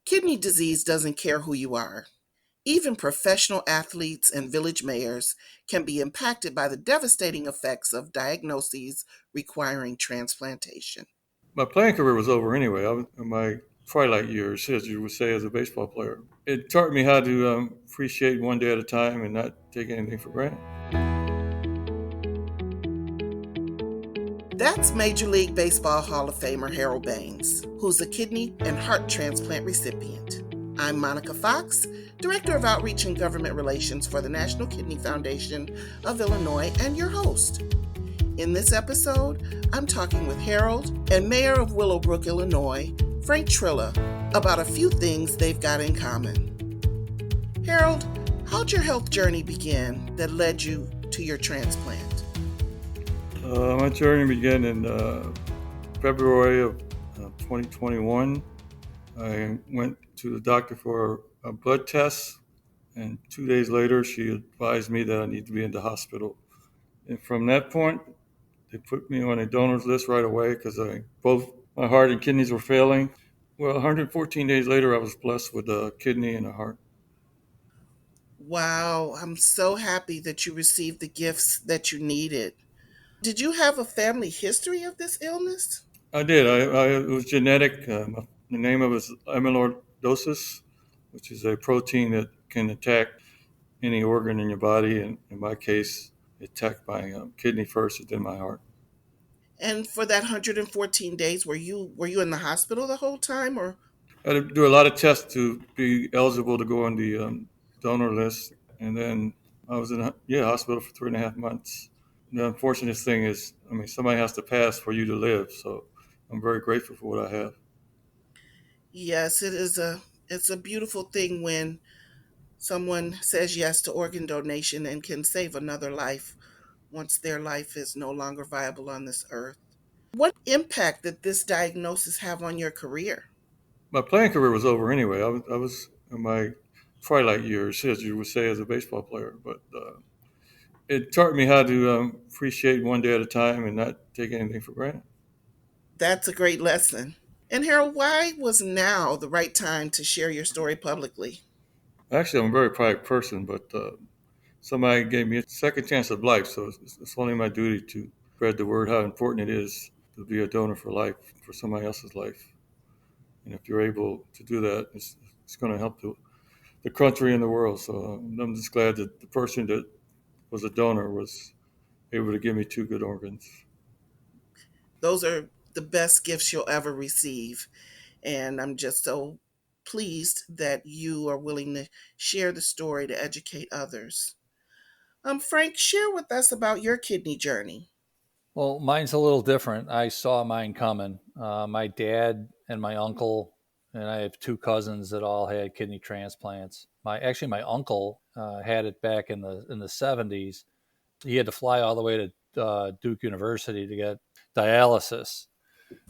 Kidney disease doesn't care who you are. Even professional athletes and village mayors can be impacted by the devastating effects of diagnoses requiring transplantation. My playing career was over anyway. I was in my twilight years, as you would say, as a baseball player. It taught me how to appreciate one day at a time and not take anything for granted. That's Major League Baseball Hall of Famer Harold Baines, who's a kidney and heart transplant recipient. I'm Monica Fox, Director of Outreach and Government Relations for the National Kidney Foundation of Illinois, and your host. In this episode, I'm talking with Harold and Mayor of Willowbrook, Illinois, Frank Trilla, about a few things they've got in common. Harold, how'd your health journey begin that led you to your transplant? My journey began in February of 2021. I went to the doctor for a blood test, and 2 days later, she advised me that I need to be in the hospital. And from that point, they put me on a donor's list right away because both my heart and kidneys were failing. Well, 114 days later, I was blessed with a kidney and a heart. Wow, I'm so happy that you received the gifts that you needed. Did you have a family history of this illness? I did. It was genetic. The name of it is amyloidosis, which is a protein that can attack any organ in your body. And in my case, it attacked my kidney first, and then my heart. And for that 114 days, were you in the hospital the whole time or I had to do a lot of tests to be eligible to go on the donor list, and then I was in hospital for 3.5 months. The unfortunate thing is, I mean, somebody has to pass for you to live. So I'm very grateful for what I have. yes, it's a beautiful thing when someone says yes to organ donation and can save another life once their life is no longer viable on this earth. What impact did this diagnosis have on your career? My playing career was over anyway. I was in my twilight years, as you would say, as a baseball player. But it taught me how to appreciate one day at a time and not take anything for granted. That's a great lesson. And Harold, why was now the right time to share your story publicly? Actually, I'm a very private person, but somebody gave me a second chance of life, so it's only my duty to spread the word how important it is to be a donor for life, for somebody else's life. And if you're able to do that, it's going to help the country and the world. So I'm just glad that the person that was a donor was able to give me two good organs. Those are the best gifts you'll ever receive. And I'm just so pleased that you are willing to share the story to educate others. Frank, share with us about your kidney journey. Well, mine's a little different. I saw mine coming. My dad and my uncle, and I have two cousins that all had kidney transplants. My uncle had it back in the 70s. He had to fly all the way to Duke University to get dialysis.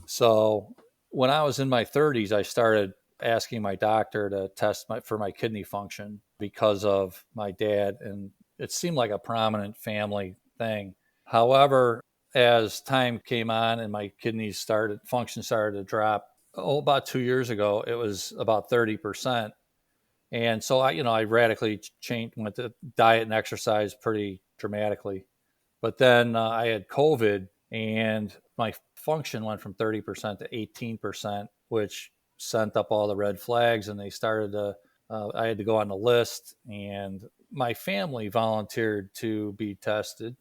So when I was in my 30s, I started asking my doctor to test for my kidney function because of my dad, and it seemed like a prominent family thing. However, as time came on and my kidneys started to drop, about 2 years ago, it was about 30%. And so I radically changed, went to diet and exercise pretty dramatically. But then I had COVID and my function went from 30% to 18%, which sent up all the red flags. And I had to go on the list, and my family volunteered to be tested.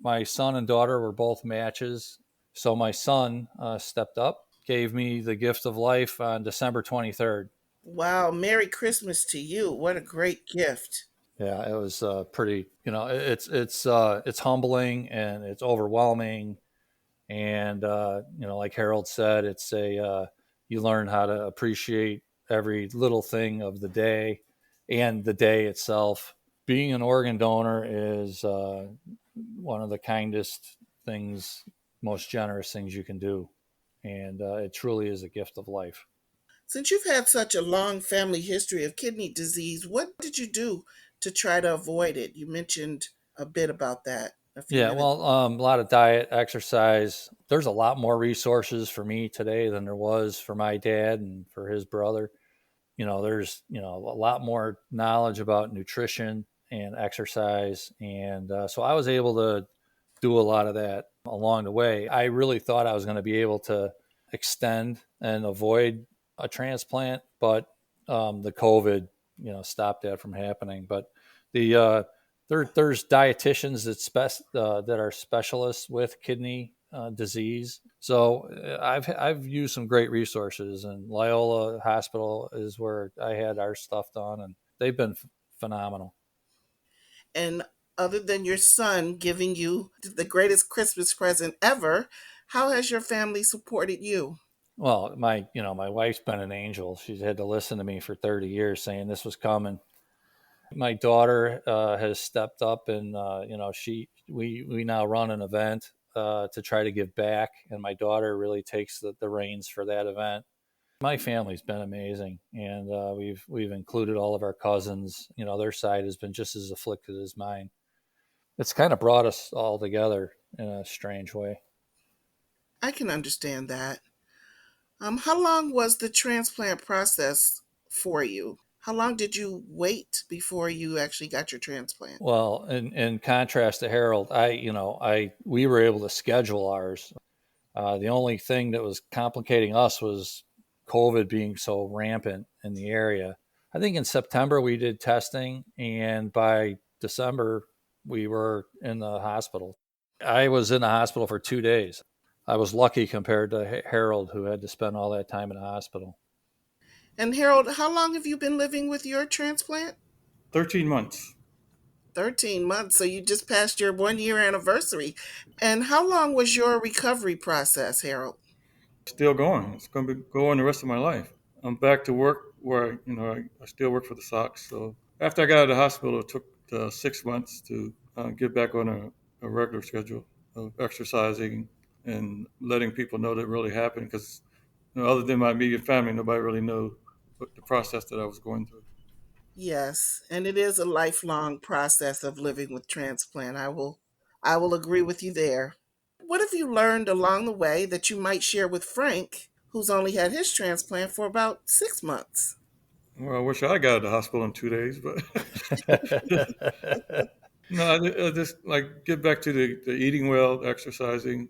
My son and daughter were both matches. So my son stepped up, gave me the gift of life on December 23rd. Wow, Merry Christmas to you. What a great gift. Yeah, it was pretty. It's humbling and it's overwhelming, and like Harold said, it's a you learn how to appreciate every little thing of the day and the day itself. Being an organ donor is one of the kindest things, most generous things you can do, and it truly is a gift of life. Since you've had such a long family history of kidney disease, what did you do to try to avoid it? You mentioned a bit about that a few Yeah, minutes. well, a lot of diet, exercise. There's a lot more resources for me today than there was for my dad and for his brother. there's a lot more knowledge about nutrition and exercise, and so I was able to do a lot of that along the way. I really thought I was going to be able to extend and avoid a transplant, but the COVID, stopped that from happening. But the there's dietitians that are specialists with kidney disease. So I've used some great resources, and Loyola Hospital is where I had our stuff done, and they've been phenomenal. And other than your son giving you the greatest Christmas present ever, how has your family supported you? Well, my wife's been an angel. She's had to listen to me for 30 years saying this was coming. My daughter has stepped up, and we now run an event to try to give back, and my daughter really takes the reins for that event. My family's been amazing, and we've included all of our cousins. Their side has been just as afflicted as mine. It's kind of brought us all together in a strange way. I can understand that. How long was the transplant process for you? How long did you wait before you actually got your transplant? Well, in contrast to Harold, we were able to schedule ours. The only thing that was complicating us was COVID being so rampant in the area. I think in September we did testing, and by December we were in the hospital. I was in the hospital for 2 days. I was lucky compared to Harold, who had to spend all that time in the hospital. And Harold, how long have you been living with your transplant? 13 months. 13 months. So you just passed your 1 year anniversary. And how long was your recovery process, Harold? Still going. It's going to be going the rest of my life. I'm back to work where I still work for the Sox. So after I got out of the hospital, it took 6 months to get back on a regular schedule of exercising and letting people know that it really happened. Because other than my immediate family, nobody really knew the process that I was going through. Yes, and it is a lifelong process of living with transplant. I will agree with you there. What have you learned along the way that you might share with Frank, who's only had his transplant for about 6 months? Well, I wish I got out of the hospital in 2 days, but no, I just like get back to the eating well, exercising,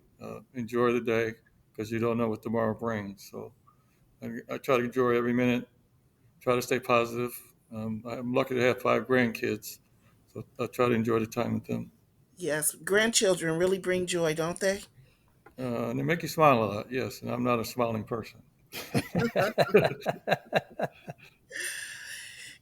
enjoy the day because you don't know what tomorrow brings. So I try to enjoy every minute, try to stay positive. I'm lucky to have 5 grandkids, so I try to enjoy the time with them. Yes, grandchildren really bring joy, don't they? And they make you smile a lot, yes, and I'm not a smiling person.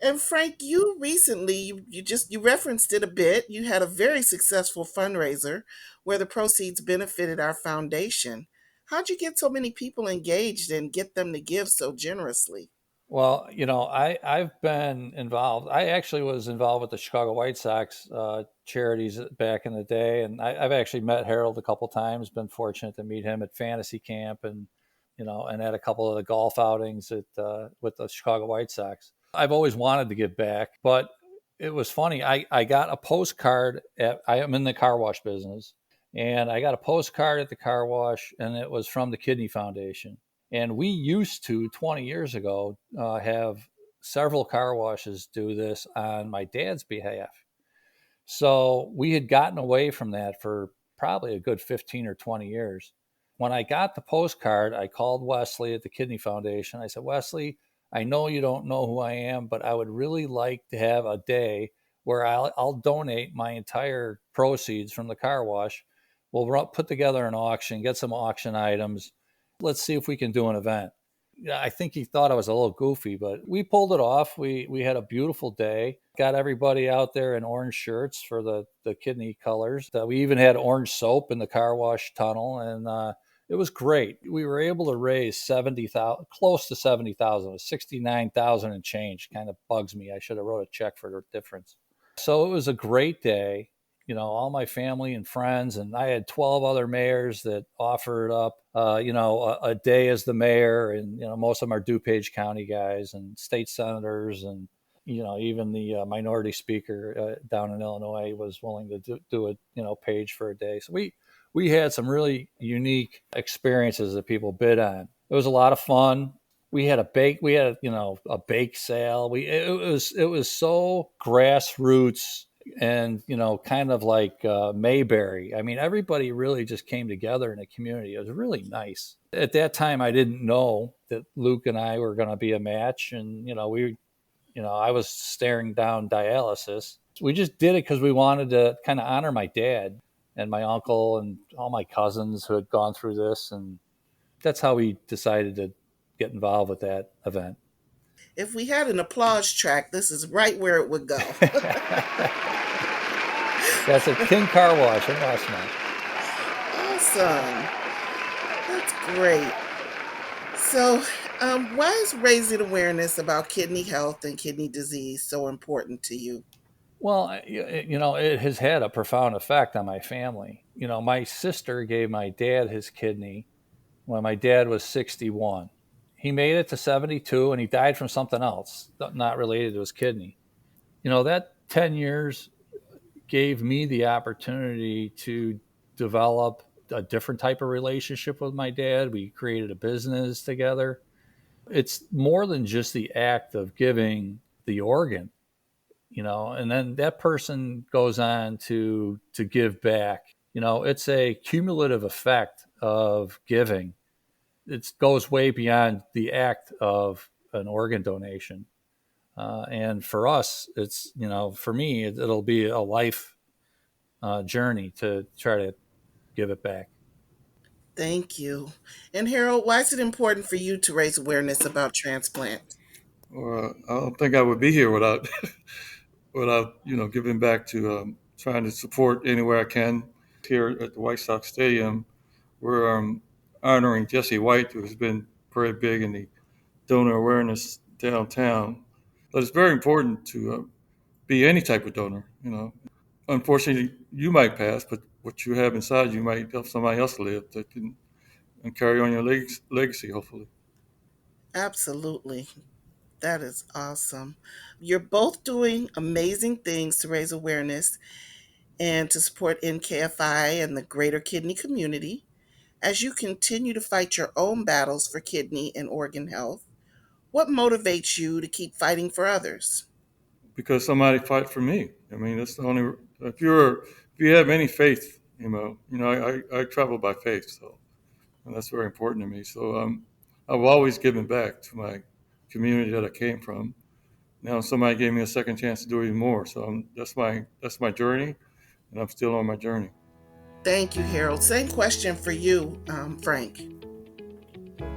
And Frank, you recently you referenced it a bit. You had a very successful fundraiser where the proceeds benefited our foundation. How'd you get so many people engaged and get them to give so generously? Well, I've been involved. I actually was involved with the Chicago White Sox charities back in the day, and I've actually met Harold a couple times. Been fortunate to meet him at fantasy camp, and and at a couple of the golf outings with the Chicago White Sox. I've always wanted to give back, but it was funny. I got a postcard I am in the car wash business, and I got a postcard at the car wash, and it was from the Kidney Foundation. And we used to 20 years ago have several car washes do this on my dad's behalf. So we had gotten away from that for probably a good 15 or 20 years. When I got the postcard, I called Wesley at the Kidney Foundation. I said, Wesley, I know you don't know who I am, but I would really like to have a day where I'll donate my entire proceeds from the car wash. We'll put together an auction, get some auction items. Let's see if we can do an event. Yeah, I think he thought I was a little goofy, but we pulled it off. We had a beautiful day. Got everybody out there in orange shirts for the kidney colors. We even had orange soap in the car wash tunnel, and it was great. We were able to raise 70,000, close to 70,000. It was 69,000 and change. Kind of bugs me. I should have wrote a check for the difference. So it was a great day. All my family and friends, and I had 12 other mayors that offered up, a day as the mayor, and most of them are DuPage County guys and state senators, and even the minority speaker down in Illinois was willing to do a page for a day. So we had some really unique experiences that people bid on. It was a lot of fun. We had a bake sale. It was so grassroots and, kind of like Mayberry. I mean, everybody really just came together in a community. It was really nice. At that time, I didn't know that Luke and I were going to be a match, and I was staring down dialysis. We just did it because we wanted to kind of honor my dad and my uncle and all my cousins who had gone through this, and that's how we decided to get involved with that event. If we had an applause track, this is right where it would go. That's a King Car Wash in Westmont. Awesome. That's great. So, why is raising awareness about kidney health and kidney disease so important to you? Well, it has had a profound effect on my family. My sister gave my dad his kidney when my dad was 61. He made it to 72 and he died from something else, not related to his kidney. That 10 years gave me the opportunity to develop a different type of relationship with my dad. We created a business together. It's more than just the act of giving the organ, and then that person goes on to give back. It's a cumulative effect of giving. It goes way beyond the act of an organ donation. And for us, for me, it'll be a life journey to try to give it back. Thank you. And Harold, why is it important for you to raise awareness about transplant? Well, I don't think I would be here without without giving back to trying to support anywhere I can. Here at the White Sox Stadium, we're honoring Jesse White, who has been very big in the donor awareness downtown. But it's very important to be any type of donor. Unfortunately, you might pass, but what you have inside you might help somebody else live that can and carry on your legacy, hopefully. Absolutely. That is awesome. You're both doing amazing things to raise awareness and to support NKFI and the greater kidney community. As you continue to fight your own battles for kidney and organ health, what motivates you to keep fighting for others? Because somebody fight for me. I mean, that's the only. If you have any faith, I travel by faith, so and that's very important to me. So I've always given back to my community that I came from. Now somebody gave me a second chance to do even more. So that's my journey, and I'm still on my journey. Thank you, Harold. Same question for you, Frank.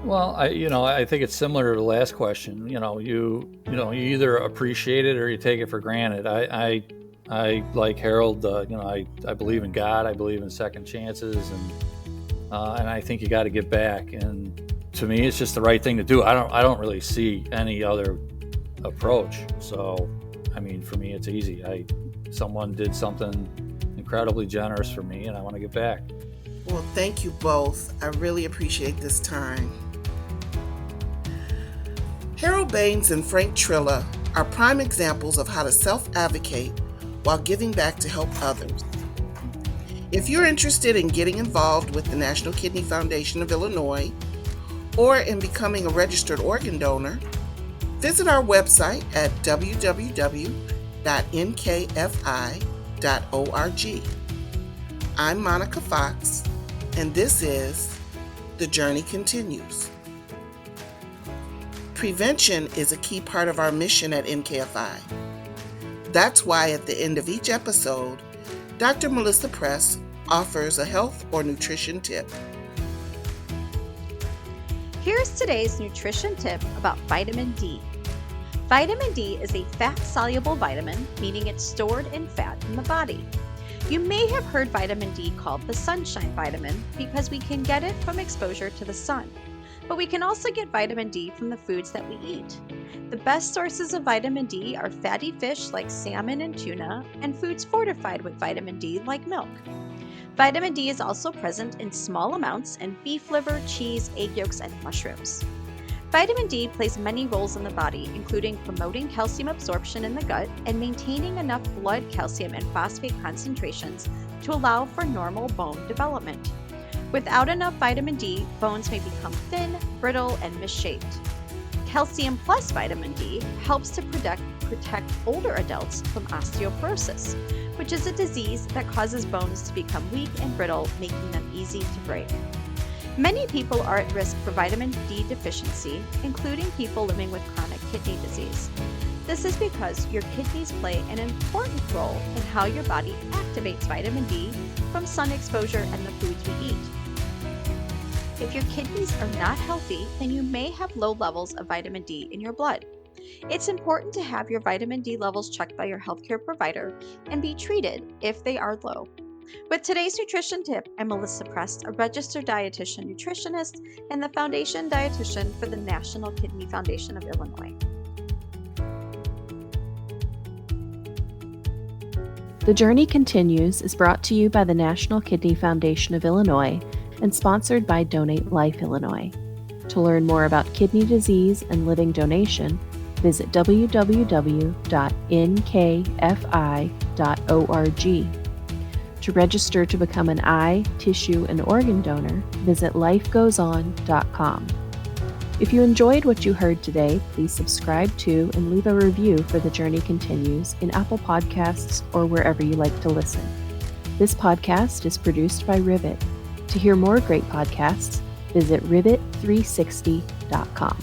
Well, I think it's similar to the last question. You either appreciate it or you take it for granted. I like Harold. I believe in God. I believe in second chances, and I think you got to give back. And to me, it's just the right thing to do. I don't really see any other approach. So, I mean, for me, it's easy. Someone did something incredibly generous for me, and I want to give back. Well, thank you both. I really appreciate this time. Harold Baines and Frank Trilla are prime examples of how to self-advocate while giving back to help others. If you're interested in getting involved with the National Kidney Foundation of Illinois or in becoming a registered organ donor, visit our website at www.nkfi.org. I'm Monica Fox, and this is The Journey Continues. Prevention is a key part of our mission at NKFI. That's why at the end of each episode, Dr. Melissa Press offers a health or nutrition tip. Here's today's nutrition tip about vitamin D. Vitamin D is a fat-soluble vitamin, meaning it's stored in fat in the body. You may have heard vitamin D called the sunshine vitamin because we can get it from exposure to the sun. But we can also get vitamin D from the foods that we eat. The best sources of vitamin D are fatty fish like salmon and tuna, and foods fortified with vitamin D like milk. Vitamin D is also present in small amounts in beef liver, cheese, egg yolks, and mushrooms. Vitamin D plays many roles in the body, including promoting calcium absorption in the gut and maintaining enough blood calcium and phosphate concentrations to allow for normal bone development. Without enough vitamin D, bones may become thin, brittle, and misshaped. Calcium plus vitamin D helps to protect older adults from osteoporosis, which is a disease that causes bones to become weak and brittle, making them easy to break. Many people are at risk for vitamin D deficiency, including people living with chronic kidney disease. This is because your kidneys play an important role in how your body activates vitamin D from sun exposure and the foods we eat. If your kidneys are not healthy, then you may have low levels of vitamin D in your blood. It's important to have your vitamin D levels checked by your healthcare provider and be treated if they are low. With today's nutrition tip, I'm Melissa Prest, a registered dietitian nutritionist and the foundation dietitian for the National Kidney Foundation of Illinois. The Journey Continues is brought to you by the National Kidney Foundation of Illinois and sponsored by Donate Life Illinois. To learn more about kidney disease and living donation, visit www.nkfi.org. To register to become an eye, tissue, and organ donor, visit lifegoeson.com. If you enjoyed what you heard today, please subscribe to and leave a review for The Journey Continues in Apple Podcasts or wherever you like to listen. This podcast is produced by Rivet. To hear more great podcasts, visit rivet360.com.